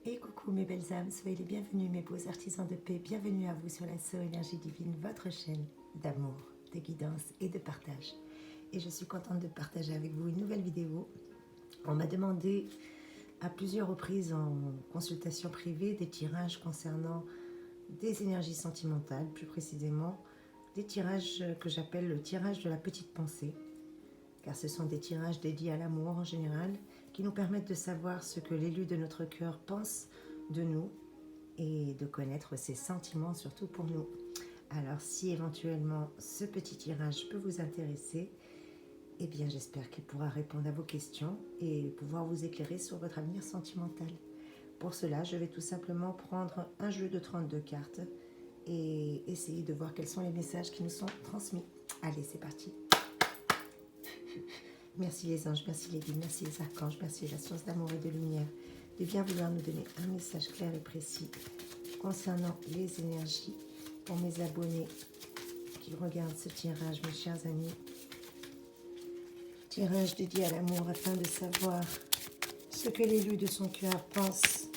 Et coucou mes belles âmes, soyez les bienvenus mes beaux artisans de paix, bienvenue à vous sur la So Énergie Divine, votre chaîne d'amour, de guidance et de partage. Et je suis contente de partager avec vous une nouvelle vidéo. On m'a demandé à plusieurs reprises en consultation privée des tirages concernant des énergies sentimentales, plus précisément des tirages que j'appelle le tirage de la petite pensée, car ce sont des tirages dédiés à l'amour en général, qui nous permettent de savoir ce que l'élu de notre cœur pense de nous et de connaître ses sentiments, surtout pour nous. Alors si éventuellement ce petit tirage peut vous intéresser, eh bien j'espère qu'il pourra répondre à vos questions et pouvoir vous éclairer sur votre avenir sentimental. Pour cela, je vais tout simplement prendre un jeu de 32 cartes et essayer de voir quels sont les messages qui nous sont transmis. Allez, c'est parti. Merci les anges, merci les guides, merci les archanges, merci la source d'amour et de lumière de bien vouloir nous donner un message clair et précis concernant les énergies pour mes abonnés qui regardent ce tirage, mes chers amis. Tirage dédié à l'amour afin de savoir ce que l'élu de son cœur pense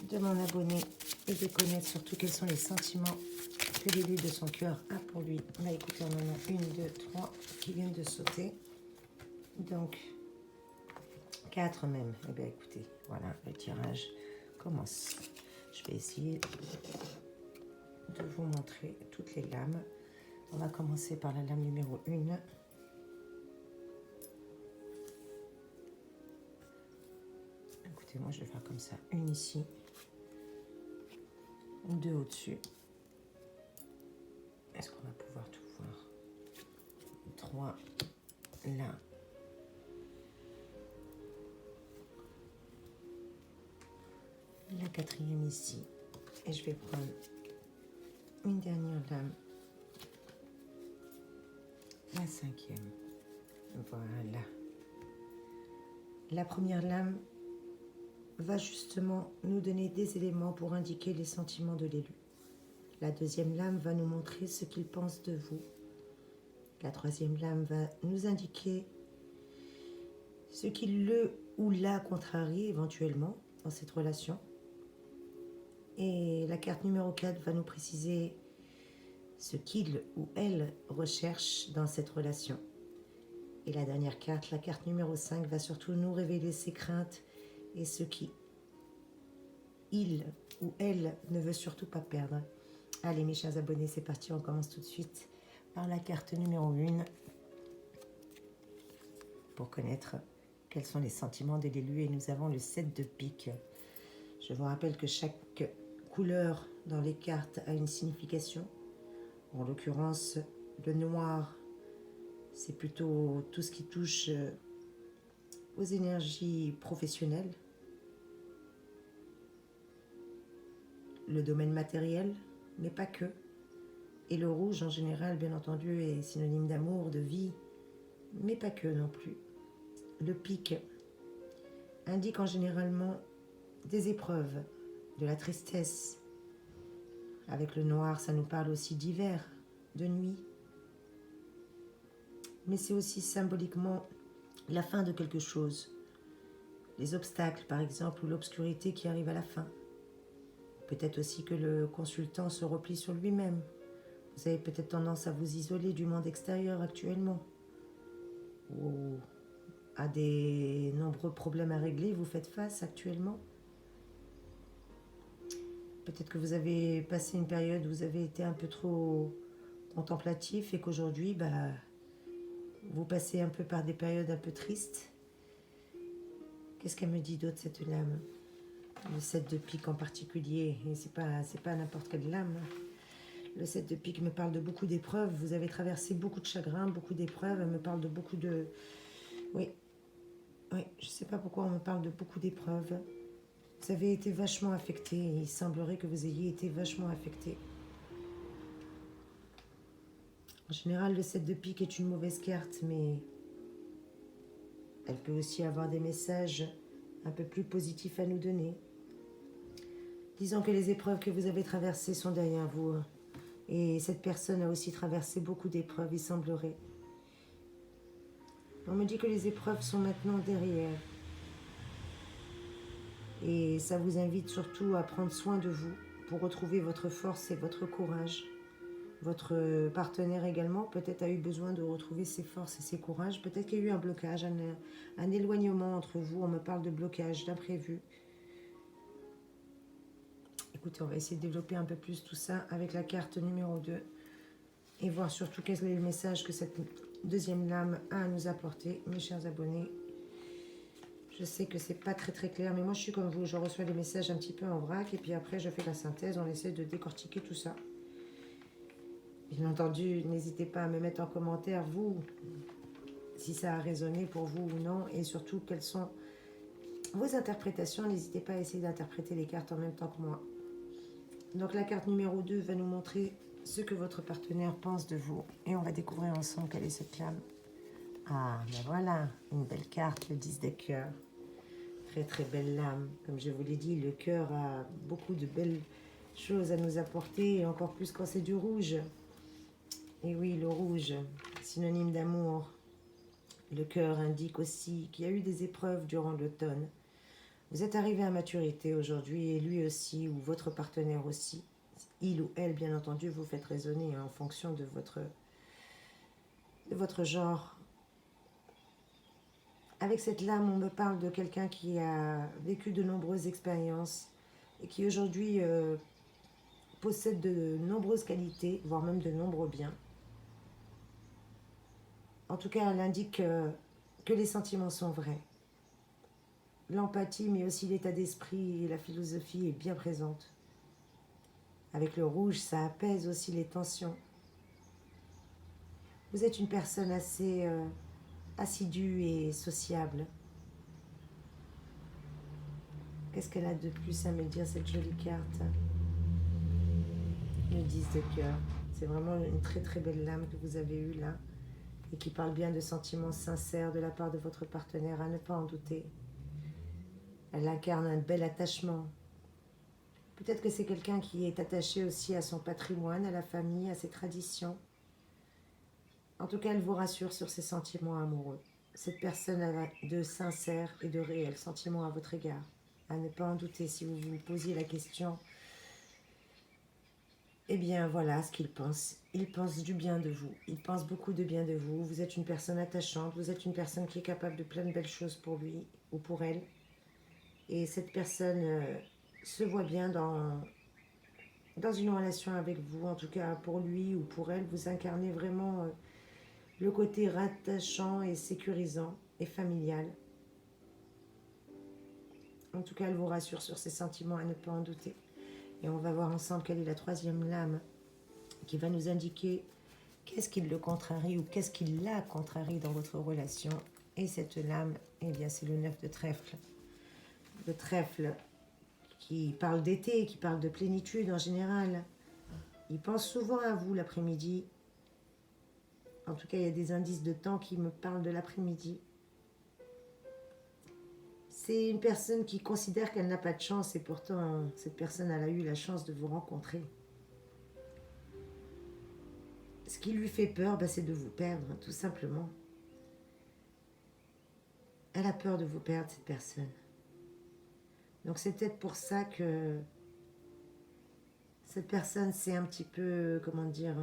de mon abonné et de connaître surtout quels sont les sentiments que l'élu de son cœur a pour lui. On va écouter en moment 1, 2, 3 qui viennent de sauter. Donc, 4 même. Eh bien, écoutez, voilà, le tirage commence. Je vais essayer de vous montrer toutes les lames. On va commencer par la lame numéro 1. Écoutez, moi, je vais faire comme ça. Une ici, 2 au-dessus. Est-ce qu'on va pouvoir tout voir? 3 là. La 4e ici. Et je vais prendre une dernière lame. La 5e. Voilà. La première lame va justement nous donner des éléments pour indiquer les sentiments de l'élu. La 2e lame va nous montrer ce qu'il pense de vous. La 3e lame va nous indiquer ce qui le ou la contrarie éventuellement dans cette relation. Et la carte numéro 4 va nous préciser ce qu'il ou elle recherche dans cette relation. Et la dernière carte, la carte numéro 5, va surtout nous révéler ses craintes et ce qui il ou elle ne veut surtout pas perdre. Allez mes chers abonnés, c'est parti, on commence tout de suite par la carte numéro 1 pour connaître quels sont les sentiments de l'élu. Et nous avons le 7 de pique. Je vous rappelle que chaque couleur dans les cartes a une signification. En l'occurrence, le noir, c'est plutôt tout ce qui touche aux énergies professionnelles, le domaine matériel, mais pas que. Et le rouge, en général, bien entendu, est synonyme d'amour, de vie, mais pas que non plus. Le pique indique en généralement des épreuves, de la tristesse. Avec le noir, ça nous parle aussi d'hiver, de nuit. Mais c'est aussi symboliquement la fin de quelque chose. Les obstacles, par exemple, ou l'obscurité qui arrive à la fin. Peut-être aussi que le consultant se replie sur lui-même. Vous avez peut-être tendance à vous isoler du monde extérieur actuellement. Ou à des nombreux problèmes à régler, vous faites face actuellement. Peut-être que vous avez passé une période où vous avez été un peu trop contemplatif et qu'aujourd'hui, vous passez un peu par des périodes un peu tristes. Qu'est-ce qu'elle me dit d'autre, cette lame? Le 7 de pique en particulier, et c'est pas n'importe quelle lame. Le 7 de pique me parle de beaucoup d'épreuves. Vous avez traversé beaucoup de chagrins, beaucoup d'épreuves. Elle me parle de beaucoup de... Oui, je sais pas pourquoi on me parle de beaucoup d'épreuves. Vous avez été vachement affecté. Il semblerait que vous ayez été vachement affecté. En général, le 7 de pique est une mauvaise carte, mais elle peut aussi avoir des messages un peu plus positifs à nous donner. Disons que les épreuves que vous avez traversées sont derrière vous. Et cette personne a aussi traversé beaucoup d'épreuves, il semblerait. On me dit que les épreuves sont maintenant derrière. Et ça vous invite surtout à prendre soin de vous pour retrouver votre force et votre courage. Votre partenaire également peut-être a eu besoin de retrouver ses forces et ses courages. Peut-être qu'il y a eu un blocage, un éloignement entre vous. On me parle de blocage, d'imprévu. Écoutez, on va essayer de développer un peu plus tout ça avec la carte numéro 2 et voir surtout quel est le message que cette deuxième lame a à nous apporter, mes chers abonnés. Je sais que c'est pas très clair, mais moi je suis comme vous, je reçois les messages un petit peu en vrac et puis après je fais la synthèse, on essaie de décortiquer tout ça. Bien entendu, n'hésitez pas à me mettre en commentaire, vous, si ça a résonné pour vous ou non, et surtout quelles sont vos interprétations. N'hésitez pas à essayer d'interpréter les cartes en même temps que moi. Donc la carte numéro 2 va nous montrer ce que votre partenaire pense de vous. Et on va découvrir ensemble quelle est cette lame. Ah, ben voilà, une belle carte, le 10 de cœur. Très belle lame. Comme je vous l'ai dit, le cœur a beaucoup de belles choses à nous apporter, et encore plus quand c'est du rouge. Et oui, le rouge, synonyme d'amour. Le cœur indique aussi qu'il y a eu des épreuves durant l'automne. Vous êtes arrivé à maturité aujourd'hui, et lui aussi, ou votre partenaire aussi. Il ou elle, bien entendu, vous faites raisonner en fonction de votre genre. Avec cette lame, on me parle de quelqu'un qui a vécu de nombreuses expériences et qui aujourd'hui possède de nombreuses qualités, voire même de nombreux biens. En tout cas, elle indique que les sentiments sont vrais. L'empathie, mais aussi l'état d'esprit et la philosophie est bien présente. Avec le rouge, ça apaise aussi les tensions. Vous êtes une personne assez assidue et sociable. Qu'est-ce qu'elle a de plus à me dire, cette jolie carte? Le 10 de cœur. C'est vraiment une très belle lame que vous avez eue là, et qui parle bien de sentiments sincères de la part de votre partenaire, à ne pas en douter. Elle incarne un bel attachement. Peut-être que c'est quelqu'un qui est attaché aussi à son patrimoine, à la famille, à ses traditions. En tout cas, elle vous rassure sur ses sentiments amoureux. Cette personne a de sincères et de réels sentiments à votre égard. À ne pas en douter, si vous vous posiez la question. Eh bien, voilà ce qu'il pense. Il pense du bien de vous. Il pense beaucoup de bien de vous. Vous êtes une personne attachante. Vous êtes une personne qui est capable de plein de belles choses pour lui ou pour elle. Et cette personne se voit bien dans une relation avec vous. En tout cas, pour lui ou pour elle, vous incarnez vraiment le côté rattachant et sécurisant et familial. En tout cas, elle vous rassure sur ses sentiments, à ne pas en douter. Et on va voir ensemble quelle est la troisième lame qui va nous indiquer qu'est-ce qui le contrarie ou qu'est-ce qui la contrarie dans votre relation. Et cette lame, eh bien, c'est le 9 de trèfle. Le trèfle qui parle d'été, qui parle de plénitude en général. Il pense souvent à vous l'après-midi. En tout cas, il y a des indices de temps qui me parlent de l'après-midi. C'est une personne qui considère qu'elle n'a pas de chance et pourtant, cette personne, elle a eu la chance de vous rencontrer. Ce qui lui fait peur, c'est de vous perdre, tout simplement. Elle a peur de vous perdre, cette personne. Donc c'est peut-être pour ça que cette personne s'est un petit peu, comment dire,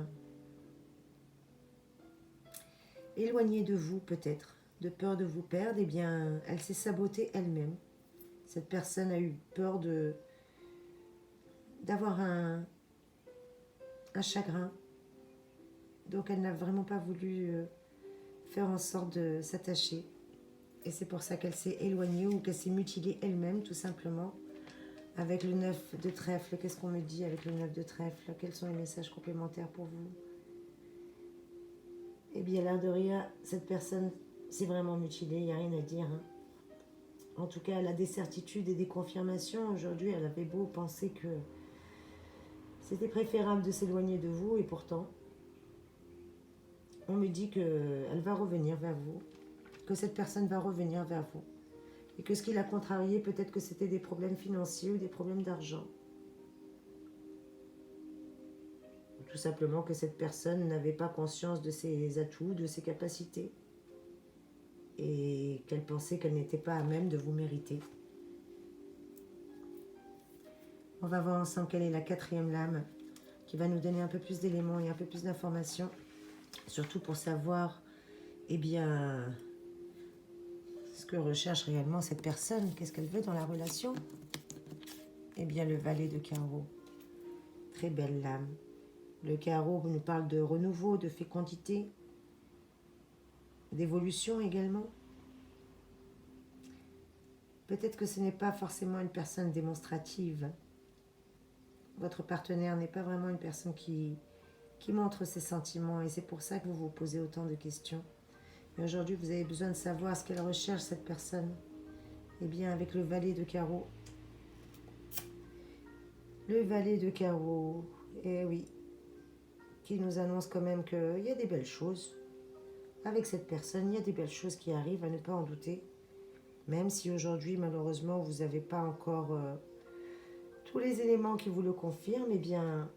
éloignée de vous peut-être, de peur de vous perdre. Eh bien, elle s'est sabotée elle-même. Cette personne a eu peur d'avoir un chagrin. Donc elle n'a vraiment pas voulu faire en sorte de s'attacher. Et c'est pour ça qu'elle s'est éloignée ou qu'elle s'est mutilée elle-même, tout simplement. Avec le 9 de trèfle, qu'est-ce qu'on me dit avec le 9 de trèfle? Quels sont les messages complémentaires pour vous? Eh bien, l'air de rien, cette personne s'est vraiment mutilée, il n'y a rien à dire. Hein. En tout cas, elle a des certitudes et des confirmations. Aujourd'hui, elle avait beau penser que c'était préférable de s'éloigner de vous, et pourtant, on me dit qu'elle va revenir vers vous, que cette personne va revenir vers vous. Et que ce qui l'a contrarié, peut-être que c'était des problèmes financiers ou des problèmes d'argent. Ou tout simplement que cette personne n'avait pas conscience de ses atouts, de ses capacités. Et qu'elle pensait qu'elle n'était pas à même de vous mériter. On va voir ensemble quelle est la quatrième lame qui va nous donner un peu plus d'éléments et un peu plus d'informations. Surtout pour savoir, eh bien, ce que recherche réellement cette personne. Qu'est-ce qu'elle veut dans la relation? Eh bien, le valet de carreau. Très belle lame. Le carreau nous parle de renouveau, de fécondité, d'évolution également. Peut-être que ce n'est pas forcément une personne démonstrative. Votre partenaire n'est pas vraiment une personne qui montre ses sentiments et c'est pour ça que vous vous posez autant de questions. Mais aujourd'hui, vous avez besoin de savoir ce qu'elle recherche, cette personne. Eh bien, avec le valet de carreau. Le valet de carreau, eh oui, qui nous annonce quand même qu'il y a des belles choses. Avec cette personne, il y a des belles choses qui arrivent, à ne pas en douter. Même si aujourd'hui, malheureusement, vous n'avez pas encore tous les éléments qui vous le confirment, eh bien,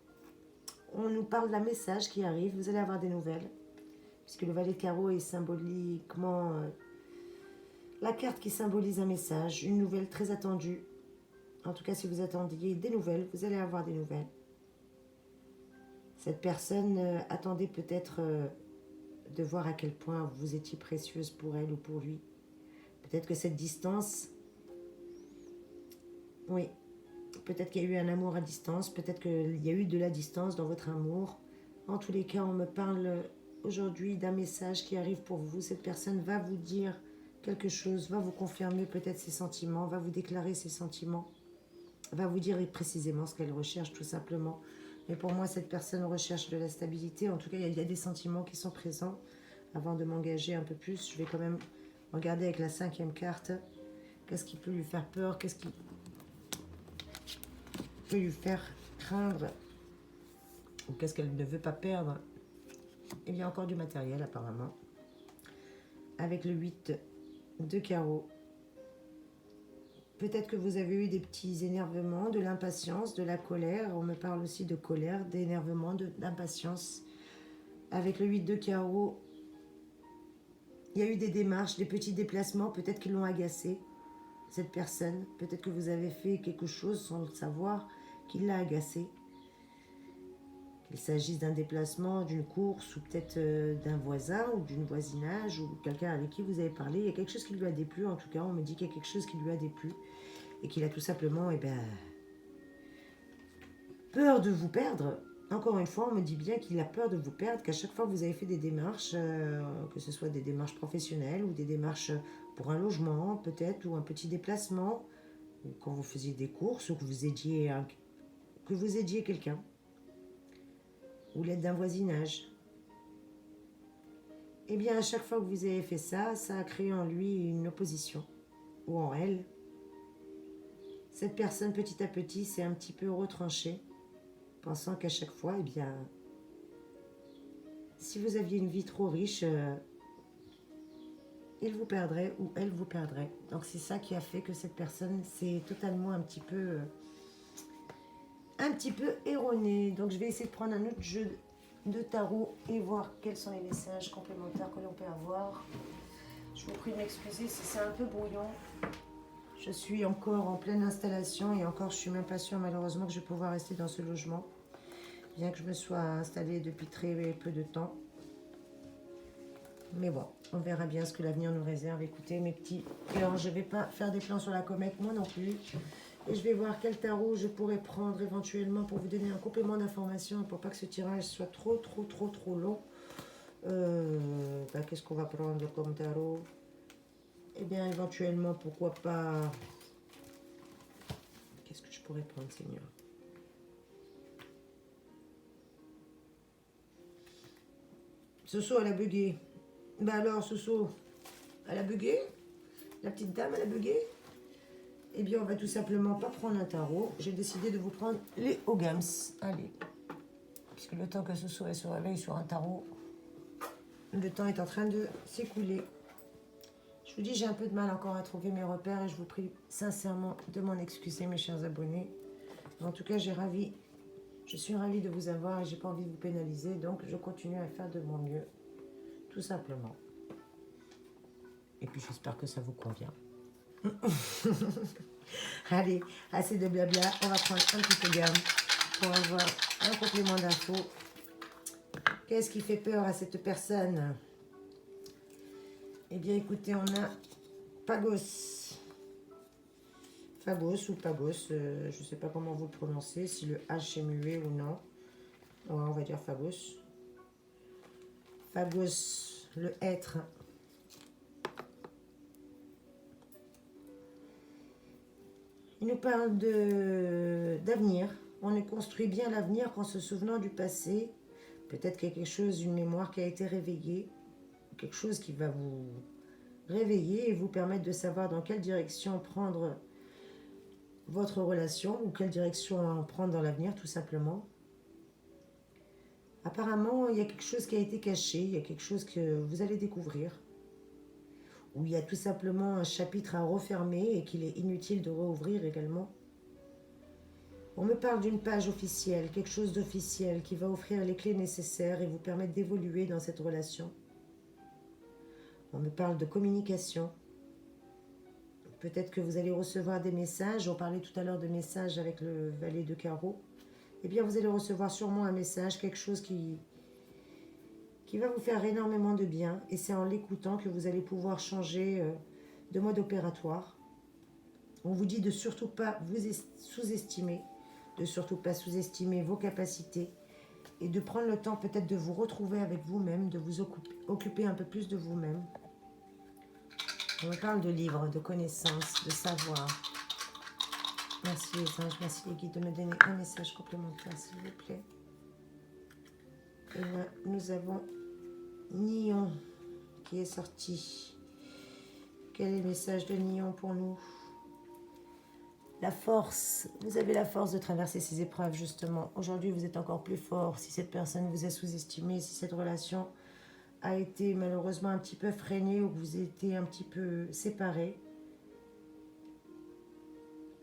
on nous parle d'un message qui arrive, vous allez avoir des nouvelles. Puisque le valet de carreau est symboliquement la carte qui symbolise un message, une nouvelle très attendue. En tout cas, si vous attendiez des nouvelles, vous allez avoir des nouvelles. Cette personne attendait peut-être de voir à quel point vous étiez précieuse pour elle ou pour lui. Peut-être que cette distance, oui, peut-être qu'il y a eu un amour à distance, peut-être qu'il y a eu de la distance dans votre amour. En tous les cas, on me parle aujourd'hui d'un message qui arrive pour vous. Cette personne va vous dire quelque chose, va vous confirmer peut-être ses sentiments, va vous déclarer ses sentiments, va vous dire précisément ce qu'elle recherche tout simplement. Mais pour moi, cette personne recherche de la stabilité. En tout cas, il y a des sentiments qui sont présents. Avant de m'engager un peu plus, je vais quand même regarder avec la cinquième carte. Qu'est-ce qui peut lui faire peur? Qu'est-ce qui peut lui faire craindre? Ou qu'est-ce qu'elle ne veut pas perdre? Il y a encore du matériel apparemment. Avec le 8 de carreau. Peut-être que vous avez eu des petits énervements, de l'impatience, de la colère. On me parle aussi de colère, d'énervement, d'impatience. Avec le 8 de carreau, il y a eu des démarches, des petits déplacements, peut-être qu'ils l'ont agacé, cette personne. Peut-être que vous avez fait quelque chose sans le savoir, qui l'a agacé. Qu'il s'agisse d'un déplacement, d'une course, ou peut-être d'un voisin, ou d'une voisinage, ou quelqu'un avec qui vous avez parlé. Il y a quelque chose qui lui a déplu, en tout cas, on me dit qu'il y a quelque chose qui lui a déplu. Et qu'il a tout simplement, peur de vous perdre. Encore une fois, on me dit bien qu'il a peur de vous perdre, qu'à chaque fois que vous avez fait des démarches, que ce soit des démarches professionnelles ou des démarches pour un logement, peut-être, ou un petit déplacement, ou quand vous faisiez des courses, ou que vous aidiez quelqu'un, ou l'aide d'un voisinage. Eh bien, à chaque fois que vous avez fait ça, ça a créé en lui une opposition, ou en elle. Cette personne, petit à petit, s'est un petit peu retranchée, pensant qu'à chaque fois, eh bien, si vous aviez une vie trop riche, il vous perdrait ou elle vous perdrait. Donc c'est ça qui a fait que cette personne s'est totalement un petit peu erronée. Donc je vais essayer de prendre un autre jeu de tarot et voir quels sont les messages complémentaires que l'on peut avoir. Je vous prie de m'excuser si c'est un peu brouillon. Je suis encore en pleine installation et encore je suis même pas sûre malheureusement que je vais pouvoir rester dans ce logement. Bien que je me sois installée depuis très peu de temps. Mais bon, on verra bien ce que l'avenir nous réserve. Écoutez mes petits plans, je ne vais pas faire des plans sur la comète, moi non plus. Et je vais voir quel tarot je pourrais prendre éventuellement pour vous donner un complément d'information pour pas que ce tirage soit trop long. Qu'est-ce qu'on va prendre comme tarot? Eh bien, éventuellement, pourquoi pas... Qu'est-ce que je pourrais prendre, Seigneur? Soso, elle a bugué. Ben alors, Soso, elle a bugué? La petite dame, elle a bugué? Eh bien, on va tout simplement pas prendre un tarot. J'ai décidé de vous prendre les Ogams. Allez. Puisque le temps que Soso elle se réveille sur un tarot, le temps est en train de s'écouler. Je vous dis, j'ai un peu de mal encore à trouver mes repères et je vous prie sincèrement de m'en excuser, mes chers abonnés. En tout cas, je suis ravie de vous avoir et j'ai pas envie de vous pénaliser. Donc, je continue à faire de mon mieux. Tout simplement. Et puis j'espère que ça vous convient. Allez, assez de blabla. On va prendre un petit peu gamme pour avoir un complément d'info. Qu'est-ce qui fait peur à cette personne? Eh bien, écoutez, on a Pagos. Phagos ou Pagos, je ne sais pas comment vous le prononcez, si le H est muet ou non. Ouais, on va dire Phagos. Phagos, le être. Il nous parle d'avenir. On ne construit bien l'avenir qu'en se souvenant du passé. Peut-être qu'il y a quelque chose, une mémoire qui a été réveillée. Quelque chose qui va vous réveiller et vous permettre de savoir dans quelle direction prendre votre relation ou quelle direction prendre dans l'avenir, tout simplement. Apparemment, il y a quelque chose qui a été caché, il y a quelque chose que vous allez découvrir. Ou il y a tout simplement un chapitre à refermer et qu'il est inutile de rouvrir également. On me parle d'une page officielle, quelque chose d'officiel qui va offrir les clés nécessaires et vous permettre d'évoluer dans cette relation. On me parle de communication. Peut-être que vous allez recevoir des messages. On parlait tout à l'heure de messages avec le valet de carreau. Eh bien, vous allez recevoir sûrement un message, quelque chose qui va vous faire énormément de bien. Et c'est en l'écoutant que vous allez pouvoir changer de mode opératoire. On vous dit de surtout pas vous sous-estimer, de surtout pas sous-estimer vos capacités et de prendre le temps peut-être de vous retrouver avec vous-même, de vous occuper un peu plus de vous-même. On parle de livres, de connaissances, de savoir. Merci les anges, merci les guides de me donner un message complémentaire, s'il vous plaît. Et là, nous avons Nion qui est sorti. Quel est le message de Nion pour nous? La force. Vous avez la force de traverser ces épreuves, justement. Aujourd'hui, vous êtes encore plus fort. Si cette personne vous a sous-estimé, si cette relation a été malheureusement un petit peu freinée ou que vous étiez un petit peu séparés,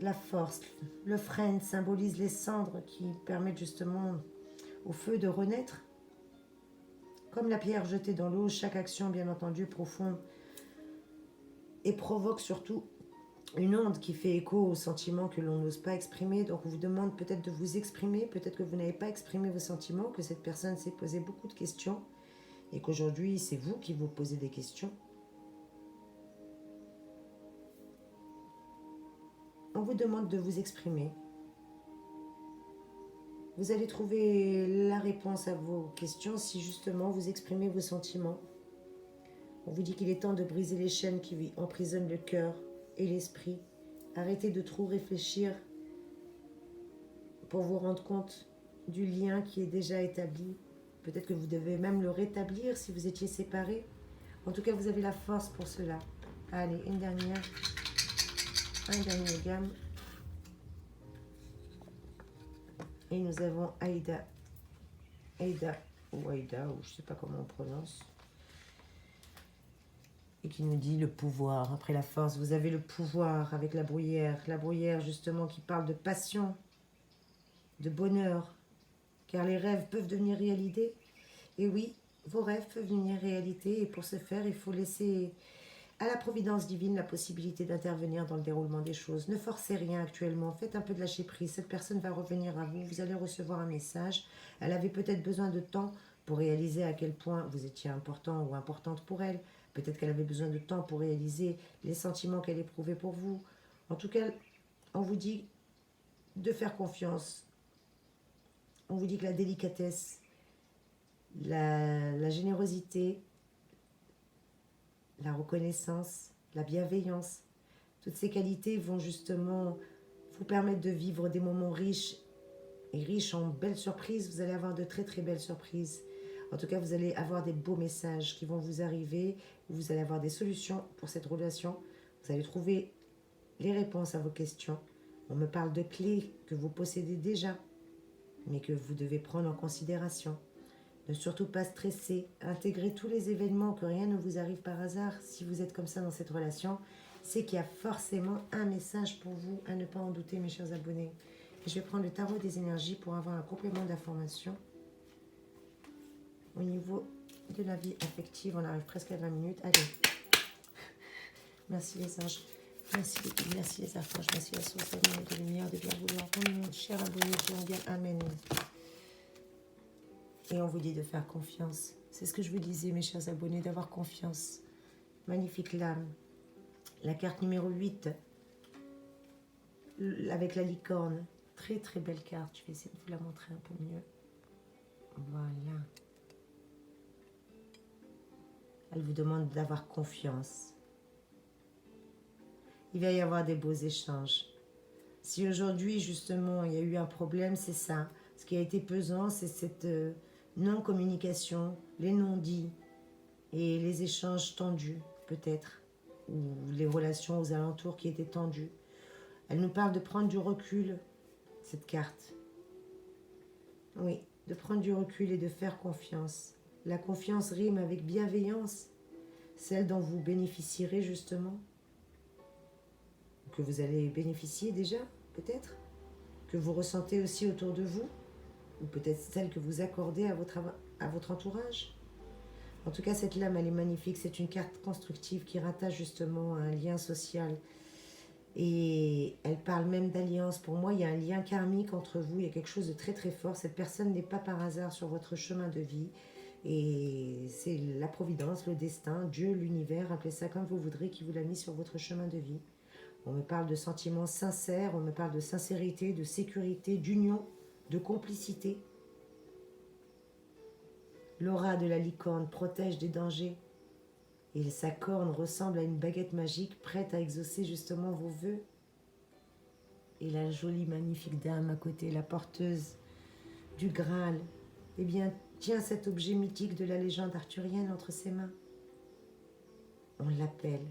la force, le frêne symbolise les cendres qui permettent justement au feu de renaître. Comme la pierre jetée dans l'eau, chaque action, bien entendu, profonde et provoque surtout une onde qui fait écho aux sentiments que l'on n'ose pas exprimer. Donc on vous demande peut-être de vous exprimer, peut-être que vous n'avez pas exprimé vos sentiments, que cette personne s'est posé beaucoup de questions et qu'aujourd'hui c'est vous qui vous posez des questions. On vous demande de vous exprimer. Vous allez trouver la réponse à vos questions si justement vous exprimez vos sentiments. On vous dit qu'il est temps de briser les chaînes qui emprisonnent le cœur et l'esprit. Arrêtez de trop réfléchir pour vous rendre compte du lien qui est déjà établi. Peut-être que vous devez même le rétablir si vous étiez séparés. En tout cas, vous avez la force pour cela. Allez, un dernier gamme. Et nous avons Aïda ou Aïda, ou je ne sais pas comment on prononce. Et qui nous dit le pouvoir. Après la force, vous avez le pouvoir avec la bruyère. La bruyère, justement, qui parle de passion, de bonheur. Car les rêves peuvent devenir réalité. Et oui, vos rêves peuvent devenir réalité. Et pour ce faire, il faut laisser à la providence divine la possibilité d'intervenir dans le déroulement des choses. Ne forcez rien actuellement. Faites un peu de lâcher prise. Cette personne va revenir à vous. Vous allez recevoir un message. Elle avait peut-être besoin de temps pour réaliser à quel point vous étiez important ou importante pour elle. Peut-être qu'elle avait besoin de temps pour réaliser les sentiments qu'elle éprouvait pour vous. En tout cas, on vous dit de faire confiance. On vous dit que la délicatesse, la générosité, la reconnaissance, la bienveillance, toutes ces qualités vont justement vous permettre de vivre des moments riches et riches en belles surprises. Vous allez avoir de très très belles surprises. En tout cas, vous allez avoir des beaux messages qui vont vous arriver. Vous allez avoir des solutions pour cette relation. Vous allez trouver les réponses à vos questions. On me parle de clés que vous possédez déjà, mais que vous devez prendre en considération. Ne surtout pas stresser, intégrer tous les événements, que rien ne vous arrive par hasard. Si vous êtes comme ça dans cette relation, c'est qu'il y a forcément un message pour vous, à ne pas en douter, mes chers abonnés. Je vais prendre le tarot des énergies pour avoir un complément d'information. Au niveau de la vie affective, on arrive presque à 20 minutes. Allez, merci les anges. Merci merci les archanges, merci la source d'amour, de lumière, de bien vouloir. Pour mon cher abonné, je bien. Amen. Et on vous dit de faire confiance. C'est ce que je vous disais, mes chers abonnés, d'avoir confiance. Magnifique lame. La carte numéro 8, avec la licorne. Très très belle carte. Je vais essayer de vous la montrer un peu mieux. Voilà. Elle vous demande d'avoir confiance. Il va y avoir des beaux échanges. Si aujourd'hui, justement, il y a eu un problème, c'est ça. Ce qui a été pesant, c'est cette non-communication, les non-dits et les échanges tendus, peut-être, ou les relations aux alentours qui étaient tendues. Elle nous parle de prendre du recul, cette carte. Oui, de prendre du recul et de faire confiance. La confiance rime avec bienveillance, celle dont vous bénéficierez justement, que vous allez bénéficier déjà, peut-être, que vous ressentez aussi autour de vous, ou peut-être celle que vous accordez à votre entourage. En tout cas, cette lame, elle est magnifique. C'est une carte constructive qui rattache justement à un lien social. Et elle parle même d'alliance. Pour moi, il y a un lien karmique entre vous. Il y a quelque chose de très très fort. Cette personne n'est pas par hasard sur votre chemin de vie. Et c'est la providence, le destin, Dieu, l'univers, appelez ça comme vous voudrez, qui vous l'a mis sur votre chemin de vie. On me parle de sentiments sincères, on me parle de sincérité, de sécurité, d'union, de complicité. L'aura de la licorne protège des dangers et sa corne ressemble à une baguette magique prête à exaucer justement vos vœux. Et la jolie, magnifique dame à côté, la porteuse du Graal, eh bien, tient cet objet mythique de la légende arthurienne entre ses mains. On l'appelle.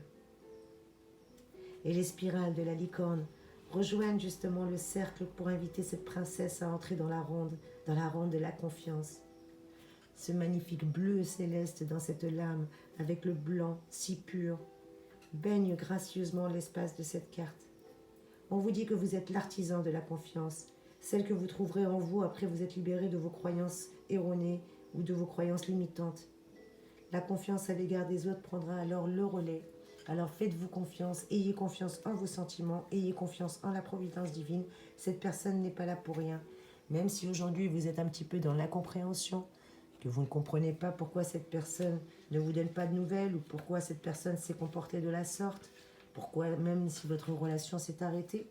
Et les spirales de la licorne rejoignent justement le cercle pour inviter cette princesse à entrer dans la ronde de la confiance. Ce magnifique bleu céleste dans cette lame, avec le blanc si pur, baigne gracieusement l'espace de cette carte. On vous dit que vous êtes l'artisan de la confiance, celle que vous trouverez en vous après vous être libéré de vos croyances erronées ou de vos croyances limitantes. La confiance à l'égard des autres prendra alors le relais. Alors faites-vous confiance, ayez confiance en vos sentiments, ayez confiance en la providence divine. Cette personne n'est pas là pour rien. Même si aujourd'hui vous êtes un petit peu dans l'incompréhension, que vous ne comprenez pas pourquoi cette personne ne vous donne pas de nouvelles ou pourquoi cette personne s'est comportée de la sorte, pourquoi même si votre relation s'est arrêtée,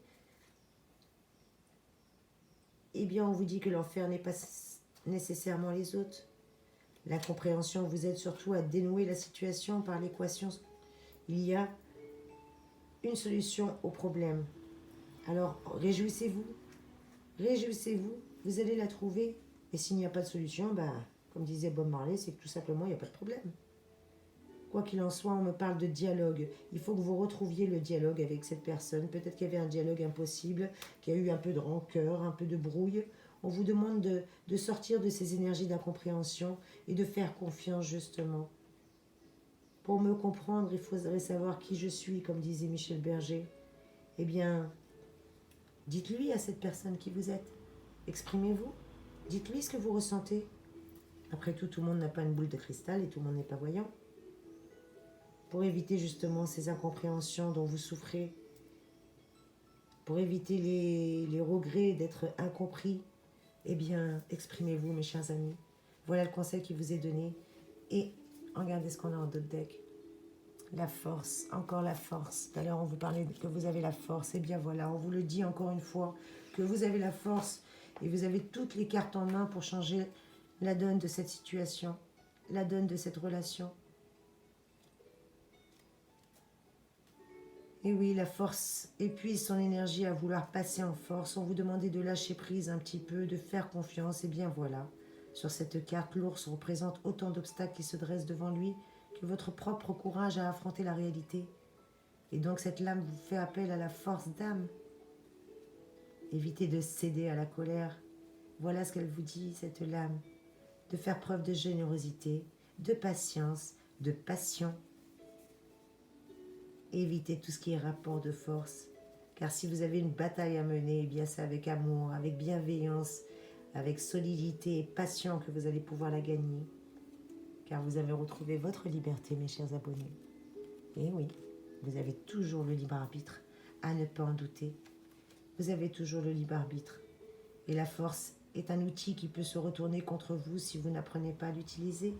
eh bien on vous dit que l'enfer n'est pas nécessairement les autres. La compréhension vous aide surtout à dénouer la situation par l'équation. Il y a une solution au problème. Alors réjouissez-vous, vous allez la trouver. Et s'il n'y a pas de solution, comme disait Bob Marley, c'est que tout simplement il n'y a pas de problème. Quoi qu'il en soit, on me parle de dialogue. Il faut que vous retrouviez le dialogue avec cette personne. Peut-être qu'il y avait un dialogue impossible, qu'il y a eu un peu de rancœur, un peu de brouille. On vous demande de sortir de ces énergies d'incompréhension et de faire confiance justement. Pour me comprendre, il faudrait savoir qui je suis, comme disait Michel Berger. Eh bien, dites-lui à cette personne qui vous êtes. Exprimez-vous. Dites-lui ce que vous ressentez. Après tout, tout le monde n'a pas une boule de cristal et tout le monde n'est pas voyant. Pour éviter justement ces incompréhensions dont vous souffrez, pour éviter les regrets d'être incompris, eh bien, exprimez-vous, mes chers amis. Voilà le conseil qui vous est donné. Et regardez ce qu'on a en d'autres decks. La force, encore la force. Tout à l'heure, on vous parlait que vous avez la force. Eh bien voilà, on vous le dit encore une fois, que vous avez la force et vous avez toutes les cartes en main pour changer la donne de cette situation, la donne de cette relation. Et oui, la force épuise son énergie à vouloir passer en force. On vous demandait de lâcher prise un petit peu, de faire confiance. Et bien voilà, sur cette carte, l'ours représente autant d'obstacles qui se dressent devant lui que votre propre courage à affronter la réalité. Et donc cette lame vous fait appel à la force d'âme. Évitez de céder à la colère. Voilà ce qu'elle vous dit, cette lame. De faire preuve de générosité, de patience, de passion. Évitez tout ce qui est rapport de force. Car si vous avez une bataille à mener, eh bien c'est avec amour, avec bienveillance, avec solidité et passion que vous allez pouvoir la gagner. Car vous avez retrouvé votre liberté, mes chers abonnés. Et oui, Vous avez toujours le libre arbitre, à ne pas en douter. Vous avez toujours le libre arbitre. Et la force est un outil qui peut se retourner contre vous si vous n'apprenez pas à l'utiliser.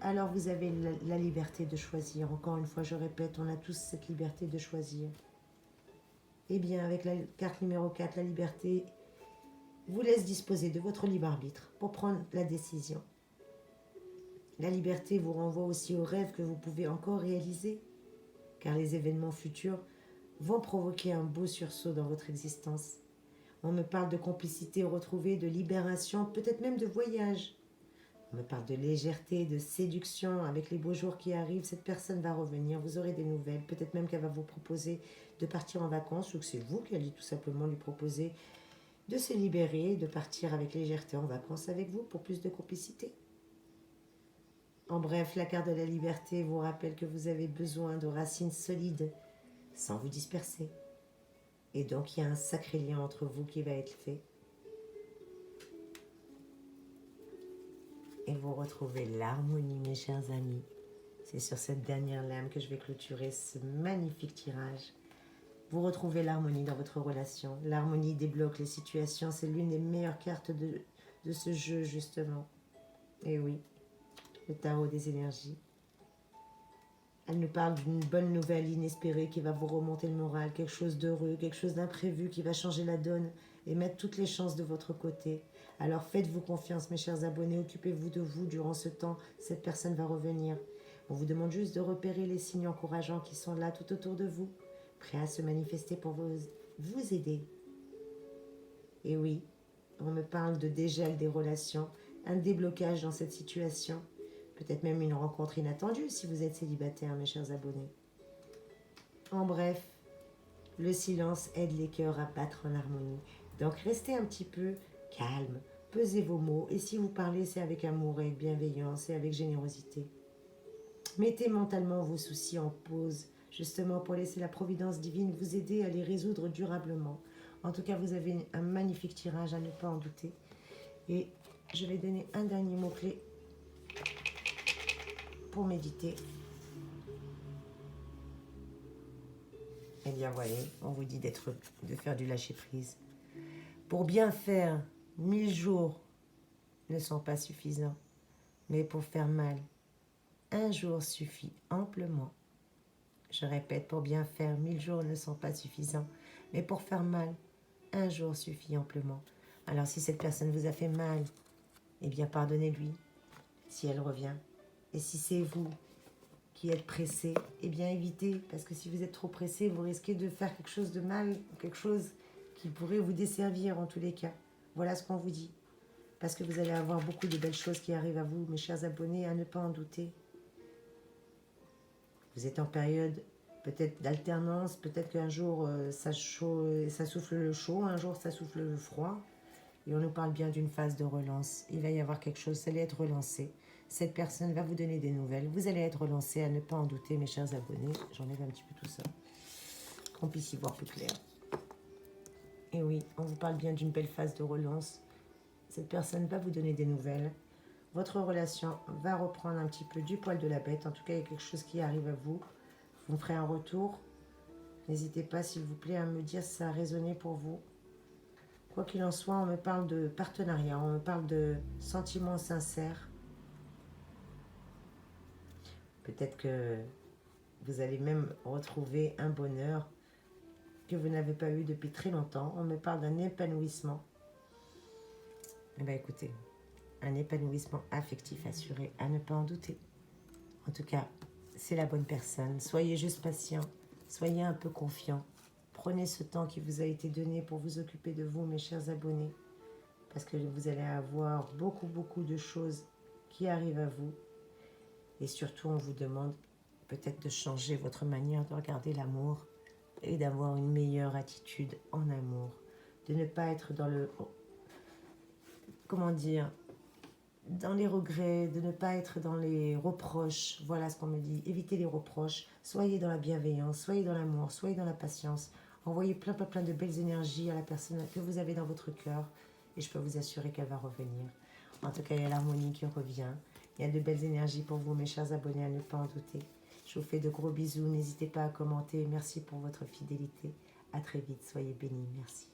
Alors vous avez la liberté de choisir. Encore une fois, je répète, on a tous cette liberté de choisir. Eh bien, avec la carte numéro 4, la liberté vous laisse disposer de votre libre arbitre pour prendre la décision. La liberté vous renvoie aussi aux rêves que vous pouvez encore réaliser, car les événements futurs vont provoquer un beau sursaut dans votre existence. On me parle de complicité retrouvée, de libération, peut-être même de voyage. On me parle de légèreté, de séduction. Avec les beaux jours qui arrivent, cette personne va revenir, vous aurez des nouvelles. Peut-être même qu'elle va vous proposer de partir en vacances ou que c'est vous qui allez tout simplement lui proposer de se libérer, de partir avec légèreté en vacances avec vous pour plus de complicité. En bref, la carte de la liberté vous rappelle que vous avez besoin de racines solides sans vous disperser. Et donc, il y a un sacré lien entre vous qui va être fait. Et vous retrouvez l'harmonie, mes chers amis. C'est sur cette dernière lame que je vais clôturer ce magnifique tirage. Vous retrouvez l'harmonie dans votre relation. L'harmonie débloque les situations. C'est l'une des meilleures cartes de ce jeu, justement. Et oui, le tarot des énergies. Elle nous parle d'une bonne nouvelle inespérée qui va vous remonter le moral, quelque chose d'heureux, quelque chose d'imprévu qui va changer la donne et mettre toutes les chances de votre côté. Alors faites-vous confiance, mes chers abonnés, occupez-vous de vous durant ce temps, cette personne va revenir. On vous demande juste de repérer les signes encourageants qui sont là tout autour de vous, prêts à se manifester pour vous aider. Et oui, on me parle de dégel des relations, un déblocage dans cette situation. Peut-être même une rencontre inattendue si vous êtes célibataire, mes chers abonnés. En bref, le silence aide les cœurs à battre en harmonie. Donc restez un petit peu calme, pesez vos mots. Et si vous parlez, c'est avec amour et bienveillance et avec générosité. Mettez mentalement vos soucis en pause, justement pour laisser la providence divine vous aider à les résoudre durablement. En tout cas, vous avez un magnifique tirage, à ne pas en douter. Et je vais donner un dernier mot-clé pour méditer. Eh bien voilà, on vous dit de faire du lâcher-prise. Pour bien faire, 1000 jours ne sont pas suffisants. Mais pour faire mal, un jour suffit amplement. Je répète, pour bien faire, 1000 jours ne sont pas suffisants. Mais pour faire mal, un jour suffit amplement. Alors si cette personne vous a fait mal, eh bien pardonnez-lui si elle revient. Et si c'est vous qui êtes pressé, eh bien évitez, parce que si vous êtes trop pressé, vous risquez de faire quelque chose de mal, quelque chose qui pourrait vous desservir en tous les cas. Voilà ce qu'on vous dit. Parce que vous allez avoir beaucoup de belles choses qui arrivent à vous, mes chers abonnés, à ne pas en douter. Vous êtes en période peut-être d'alternance, peut-être qu'un jour ça souffle le chaud, un jour ça souffle le froid. Et on nous parle bien d'une phase de relance. Il va y avoir quelque chose, ça allait être relancé. Cette personne va vous donner des nouvelles. Vous allez être relancé, à ne pas en douter, mes chers abonnés. J'enlève un petit peu tout ça, qu'on puisse y voir plus clair. Et oui, on vous parle bien d'une belle phase de relance. Cette personne va vous donner des nouvelles. Votre relation va reprendre un petit peu du poil de la bête. En tout cas, il y a quelque chose qui arrive à vous. Vous me ferez un retour. N'hésitez pas, s'il vous plaît, à me dire si ça a résonné pour vous. Quoi qu'il en soit, on me parle de partenariat, on me parle de sentiments sincères. Peut-être que vous allez même retrouver un bonheur que vous n'avez pas eu depuis très longtemps. On me parle d'un épanouissement. Eh bien écoutez, un épanouissement affectif assuré, à ne pas en douter. En tout cas, c'est la bonne personne. Soyez juste patient, soyez un peu confiant. Prenez ce temps qui vous a été donné pour vous occuper de vous, mes chers abonnés. Parce que vous allez avoir beaucoup de choses qui arrivent à vous. Et surtout, on vous demande peut-être de changer votre manière de regarder l'amour et d'avoir une meilleure attitude en amour. De ne pas être dans le... Comment dire ? Dans les regrets, de ne pas être dans les reproches. Voilà ce qu'on me dit. Évitez les reproches. Soyez dans la bienveillance, soyez dans l'amour, soyez dans la patience. Envoyez plein de belles énergies à la personne que vous avez dans votre cœur. Et je peux vous assurer qu'elle va revenir. En tout cas, il y a l'harmonie qui revient. Il y a de belles énergies pour vous, mes chers abonnés, à ne pas en douter. Je vous fais de gros bisous. N'hésitez pas à commenter. Merci pour votre fidélité. À très vite. Soyez bénis. Merci.